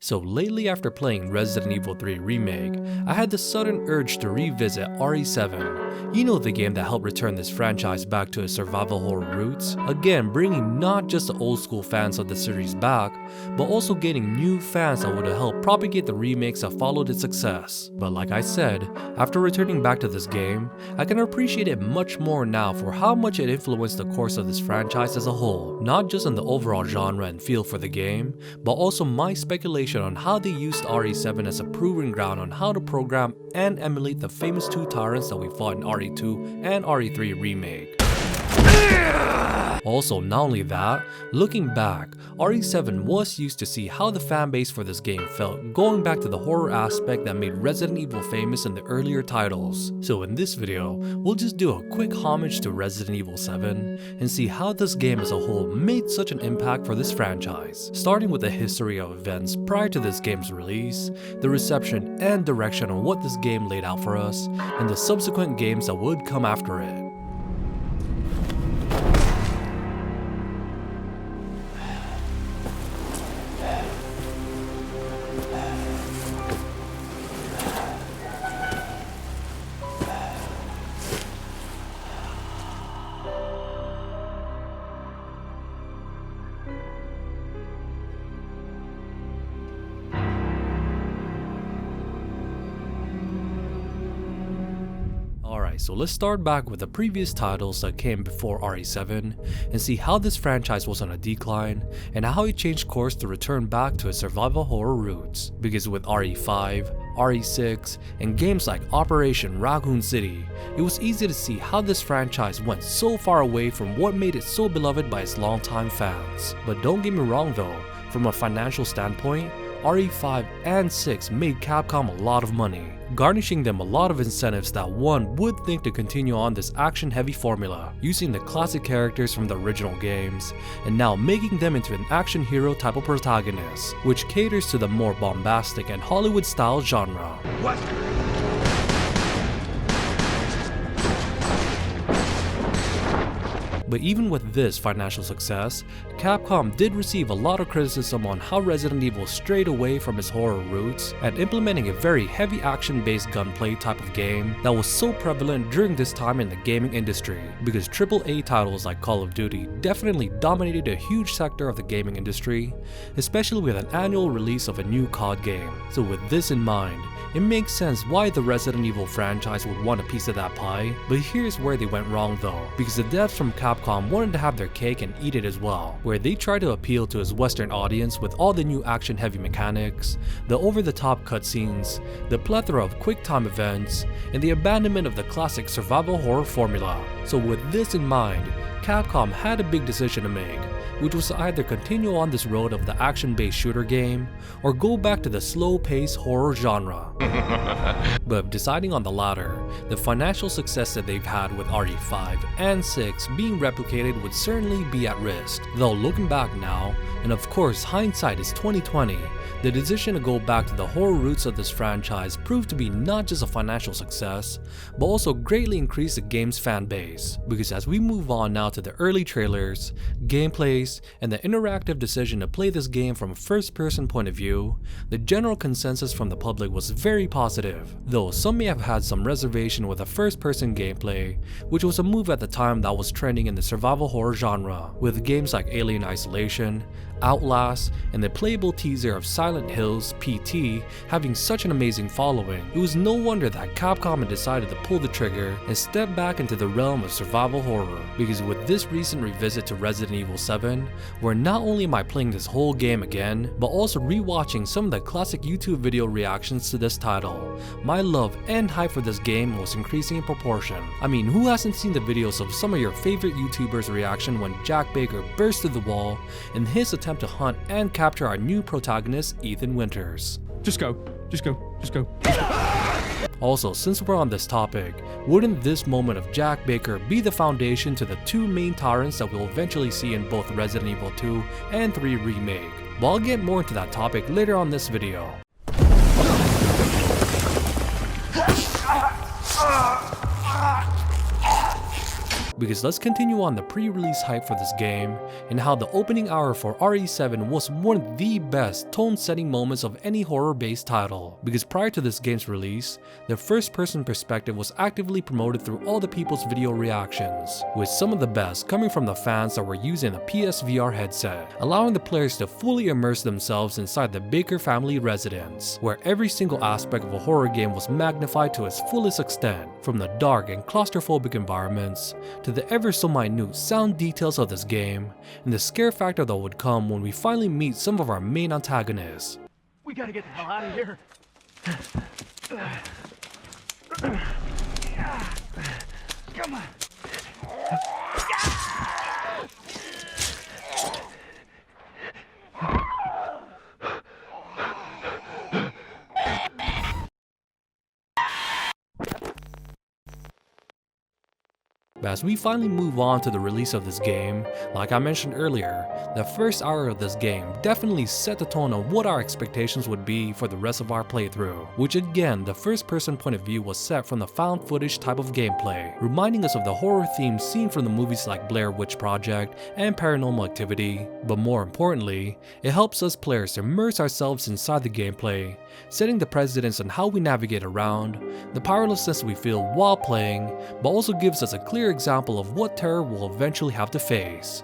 So lately, after playing Resident Evil 3 Remake, I had the sudden urge to revisit RE7. You know, the game that helped return this franchise back to its survival horror roots, again bringing not just the old school fans of the series back, but also getting new fans that would help propagate the remakes that followed its success. But like I said, after returning back to this game, I can appreciate it much more now for how much it influenced the course of this franchise as a whole, not just in the overall genre and feel for the game, but also my speculation on how they used RE7 as a proving ground on how to program and emulate the famous two tyrants that we fought in RE2 and RE3 Remake. Also, not only that, looking back, RE7 was used to see how the fanbase for this game felt, going back to the horror aspect that made Resident Evil famous in the earlier titles. So in this video, we'll just do a quick homage to Resident Evil 7 and see how this game as a whole made such an impact for this franchise, starting with the history of events prior to this game's release, the reception and direction on what this game laid out for us, and the subsequent games that would come after it. Alright, so let's start back with the previous titles that came before RE7 and see how this franchise was on a decline and how it changed course to return back to its survival horror roots. Because with RE5, RE6, and games like Operation Raccoon City, it was easy to see how this franchise went so far away from what made it so beloved by its longtime fans. But don't get me wrong though, from a financial standpoint, RE5 and 6 made Capcom a lot of money, garnishing them a lot of incentives that one would think to continue on this action-heavy formula, using the classic characters from the original games, and now making them into an action hero type of protagonist, which caters to the more bombastic and Hollywood-style genre. But even with this financial success, Capcom did receive a lot of criticism on how Resident Evil strayed away from its horror roots and implementing a very heavy action-based gunplay type of game that was so prevalent during this time in the gaming industry, because AAA titles like Call of Duty definitely dominated a huge sector of the gaming industry, especially with an annual release of a new COD game. So with this in mind, it makes sense why the Resident Evil franchise would want a piece of that pie, but here's where they went wrong though, because the devs from Capcom wanted to have their cake and eat it as well, where they tried to appeal to its Western audience with all the new action-heavy mechanics, the over-the-top cutscenes, the plethora of quick-time events, and the abandonment of the classic survival horror formula. So with this in mind, Capcom had a big decision to make, which was to either continue on this road of the action-based shooter game, or go back to the slow-paced horror genre. But deciding on the latter, the financial success that they've had with RE5 and 6 being replicated would certainly be at risk. Though looking back now, and of course hindsight is 2020, the decision to go back to the horror roots of this franchise proved to be not just a financial success, but also greatly increased the game's fan base. Because as we move on now to the early trailers, gameplays, and the interactive decision to play this game from a first-person point of view, the general consensus from the public was very positive, though some may have had some reservation with a first-person gameplay, which was a move at the time that was trending in the survival horror genre, with games like Alien Isolation, Outlast, and the playable teaser of Silent Hills PT having such an amazing following. It was no wonder that Capcom had decided to pull the trigger and step back into the realm of survival horror, because with this recent revisit to Resident Evil 7, where not only am I playing this whole game again, but also rewatching some of the classic YouTube video reactions to this title, my love and hype for this game was increasing in proportion. I mean, who hasn't seen the videos of some of your favorite YouTubers' reaction when Jack Baker burst through the wall in his attempt to hunt and capture our new protagonist, Ethan Winters? Just go. Also, since we're on this topic, wouldn't this moment of Jack Baker be the foundation to the two main tyrants that we'll eventually see in both Resident Evil 2 and 3 Remake? But I'll get more into that topic later on this video. because let's continue on the pre-release hype for this game and how the opening hour for RE7 was one of the best tone-setting moments of any horror-based title, because prior to this game's release, the first-person perspective was actively promoted through all the people's video reactions, with some of the best coming from the fans that were using a PSVR headset, allowing the players to fully immerse themselves inside the Baker family residence, where every single aspect of a horror game was magnified to its fullest extent, from the dark and claustrophobic environments to the ever so minute sound details of this game, and the scare factor that would come when we finally meet some of our main antagonists. We gotta get the hell out of here. Come on. As we finally move on to the release of this game, like I mentioned earlier, the first hour of this game definitely set the tone on what our expectations would be for the rest of our playthrough, which again, the first person point of view was set from the found footage type of gameplay, reminding us of the horror themes seen from the movies like Blair Witch Project and Paranormal Activity, but more importantly, it helps us players immerse ourselves inside the gameplay, setting the precedence on how we navigate around, the powerlessness we feel while playing, but also gives us a clear example of what terror we'll eventually have to face.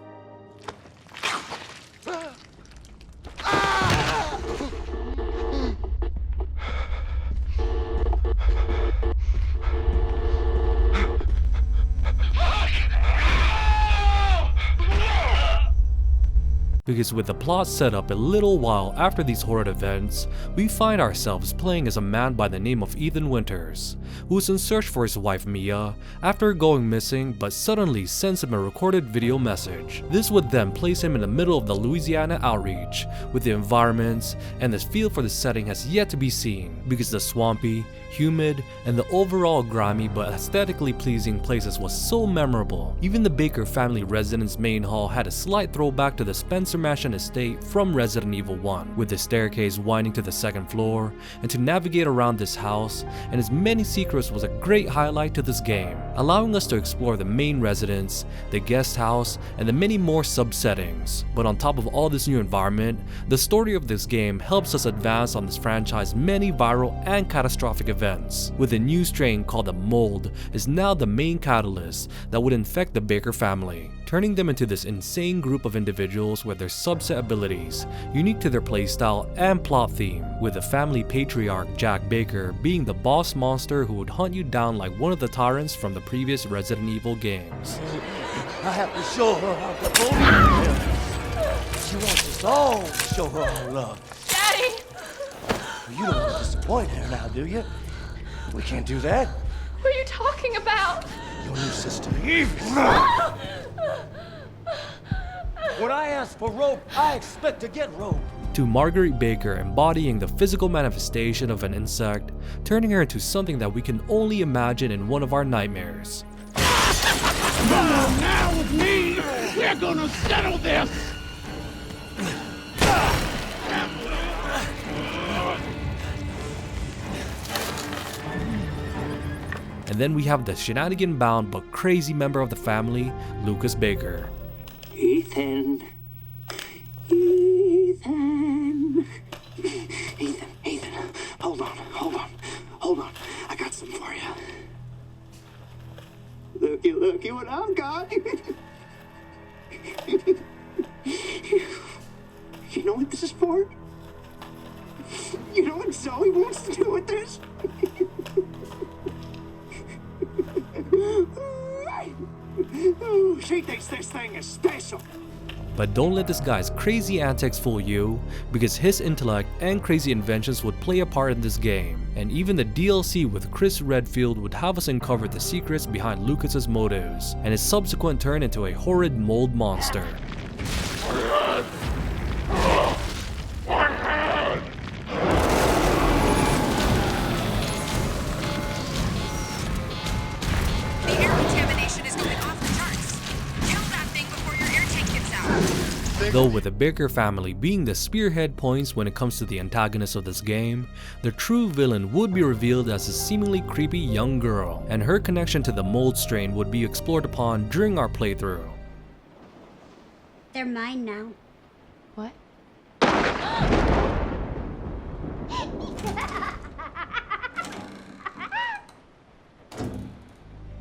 Because with the plot set up a little while after these horrid events, we find ourselves playing as a man by the name of Ethan Winters, who is in search for his wife Mia after going missing but suddenly sends him a recorded video message. This would then place him in the middle of the Louisiana outreach, with the environments and the feel for the setting has yet to be seen, because the swampy, humid, and the overall grimy but aesthetically pleasing places was so memorable. Even the Baker family residence main hall had a slight throwback to the Spencer Mansion estate from Resident Evil 1, with the staircase winding to the second floor, and to navigate around this house and its many secrets was a great highlight to this game, allowing us to explore the main residence, the guest house, and the many more sub-settings. But on top of all this new environment, the story of this game helps us advance on this franchise's many viral and catastrophic events, with a new strain called the Mold is now the main catalyst that would infect the Baker family, turning them into this insane group of individuals with their subset abilities, unique to their playstyle and plot theme, with the family patriarch Jack Baker being the boss monster who would hunt you down like one of the tyrants from the previous Resident Evil games. I have to show her how to hold. She wants us all to show her our love. Daddy! You don't want to disappoint her now, do you? We can't do that. What are you talking about? Your new sister, Eve. When I ask for rope, I expect to get rope. To Marguerite Baker embodying the physical manifestation of an insect, turning her into something that we can only imagine in one of our nightmares. Come on now with me! We're gonna settle this! And then we have the shenanigan-bound but crazy member of the family, Lucas Baker. Ethan. Ethan. Hold on. I got some for you. Looky what I've got. You know what this is for? You know what Zoe wants to do with this? She thinks this thing is special. But don't let this guy's crazy antics fool you, because his intellect and crazy inventions would play a part in this game, and even the DLC with Chris Redfield would have us uncover the secrets behind Lucas's motives, and his subsequent turn into a horrid mold monster. The air contamination is going off the charts. Kill that thing before your air tank gives out. Though with the Baker family being the spearhead points when it comes to the antagonist of this game, the true villain would be revealed as a seemingly creepy young girl, and her connection to the mold strain would be explored upon during our playthrough. They're mine now. What?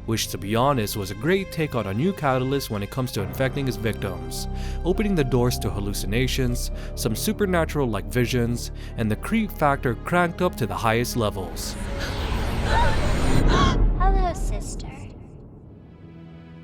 Which, to be honest, was a great take on a new catalyst when it comes to infecting his victims, opening the doors to hallucinations, some supernatural like visions, and the creep factor cranked up to the highest levels. Hello, sister.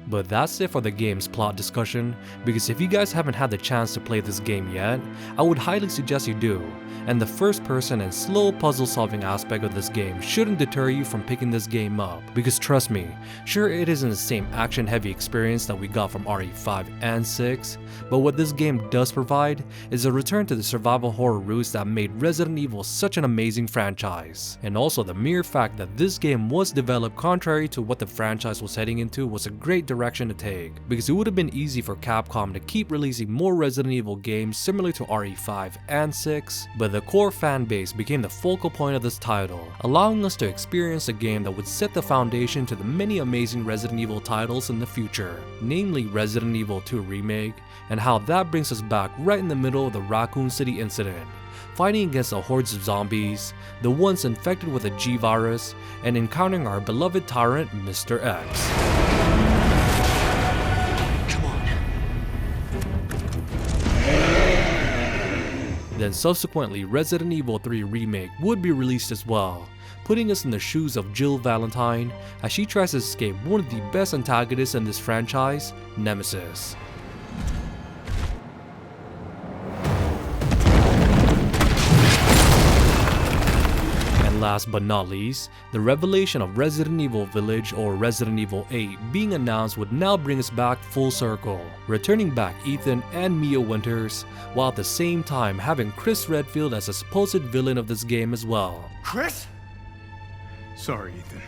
But that's it for the game's plot discussion, because if you guys haven't had the chance to play this game yet, I would highly suggest you do, and the first person and slow puzzle solving aspect of this game shouldn't deter you from picking this game up, because trust me, sure it isn't the same action heavy experience that we got from RE5 and 6, but what this game does provide is a return to the survival horror roots that made Resident Evil such an amazing franchise, and also the mere fact that this game was developed contrary to what the franchise was heading into was a great direction to take, because it would have been easy for Capcom to keep releasing more Resident Evil games similar to RE5 and 6, but the core fan base became the focal point of this title, allowing us to experience a game that would set the foundation to the many amazing Resident Evil titles in the future, namely Resident Evil 2 Remake, and how that brings us back right in the middle of the Raccoon City incident, fighting against the hordes of zombies, the ones infected with a G-virus, and encountering our beloved tyrant Mr. X. Then subsequently, Resident Evil 3 Remake would be released as well, putting us in the shoes of Jill Valentine as she tries to escape one of the best antagonists in this franchise, Nemesis. Last but not least, the revelation of Resident Evil Village or Resident Evil 8 being announced would now bring us back full circle, returning back Ethan and Mia Winters, while at the same time having Chris Redfield as a supposed villain of this game as well. Chris? Sorry, Ethan.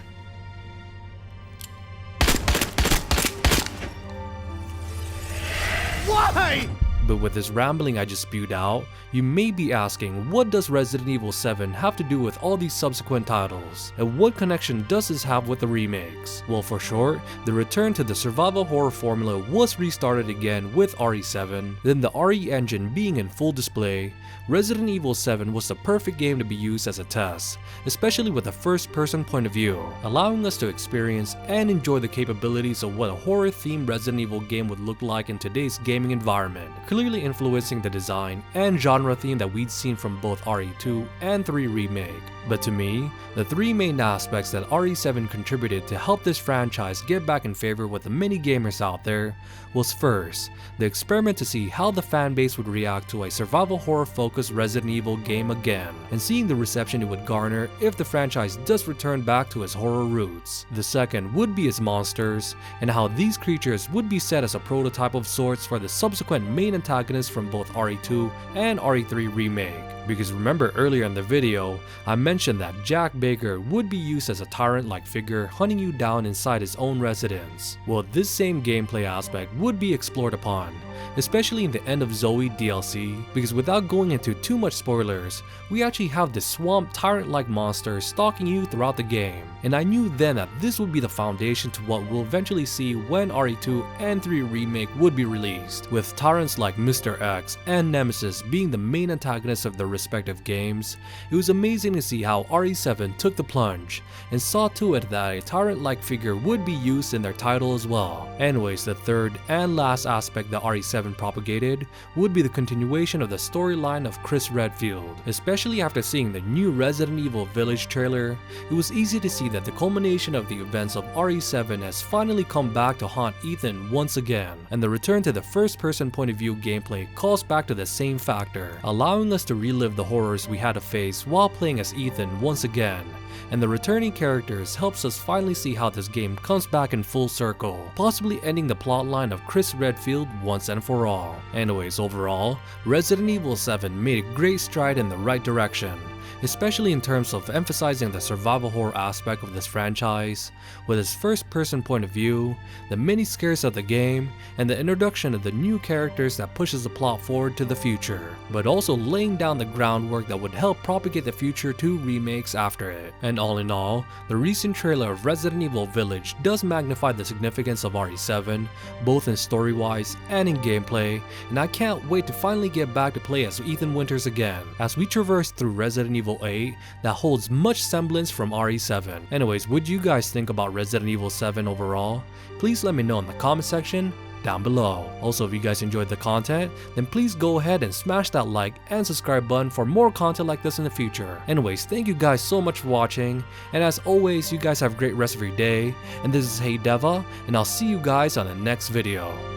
Why? But with this rambling I just spewed out, you may be asking, what does Resident Evil 7 have to do with all these subsequent titles? And what connection does this have with the remakes? Well, for short, the return to the survival horror formula was restarted again with RE7, then the RE engine being in full display. Resident Evil 7 was the perfect game to be used as a test, especially with a first-person point of view, allowing us to experience and enjoy the capabilities of what a horror-themed Resident Evil game would look like in today's gaming environment, clearly influencing the design and genre theme that we'd seen from both RE2 and 3 Remake. But to me, the three main aspects that RE7 contributed to help this franchise get back in favor with the many gamers out there was first, the experiment to see how the fanbase would react to a survival horror focused Resident Evil game again, and seeing the reception it would garner if the franchise does return back to its horror roots. The second would be its monsters, and how these creatures would be set as a prototype of sorts for the subsequent main antagonists from both RE2 and RE3 Remake. Because remember earlier in the video, I mentioned that Jack Baker would be used as a tyrant-like figure hunting you down inside his own residence. Well, this same gameplay aspect would be explored upon, especially in the End of Zoe DLC, because without going into too much spoilers, we actually have this swamp tyrant-like monster stalking you throughout the game. And I knew then that this would be the foundation to what we'll eventually see when RE2 and 3 Remake would be released, with tyrants like Mr. X and Nemesis being the main antagonists of their respective games. It was amazing to see how RE7 took the plunge and saw to it that a tyrant-like figure would be used in their title as well. Anyways, the third and last aspect that RE7 propagated would be the continuation of the storyline of Chris Redfield. Especially after seeing the new Resident Evil Village trailer, it was easy to see that the culmination of the events of RE7 has finally come back to haunt Ethan once again, and the return to the first-person point of view gameplay calls back to the same factor, allowing us to relive the horrors we had to face while playing as Ethan once again. And the returning characters helps us finally see how this game comes back in full circle, possibly ending the plotline of Chris Redfield once and for all. Anyways, overall, Resident Evil 7 made a great stride in the right direction, especially in terms of emphasizing the survival horror aspect of this franchise, with its first-person point of view, the mini scares of the game, and the introduction of the new characters that pushes the plot forward to the future, but also laying down the groundwork that would help propagate the future to remakes after it. And all in all, the recent trailer of Resident Evil Village does magnify the significance of RE7, both in story-wise and in gameplay, and I can't wait to finally get back to play as Ethan Winters again, as we traverse through Resident Evil 8 that holds much semblance from RE7. Anyways, what do you guys think about Resident Evil 7 overall? Please let me know in the comment section down below. Also, if you guys enjoyed the content, then please go ahead and smash that like and subscribe button for more content like this in the future. Anyways, thank you guys so much for watching, and as always, you guys have a great rest of your day, and this is Hey DeVuH, and I'll see you guys on the next video.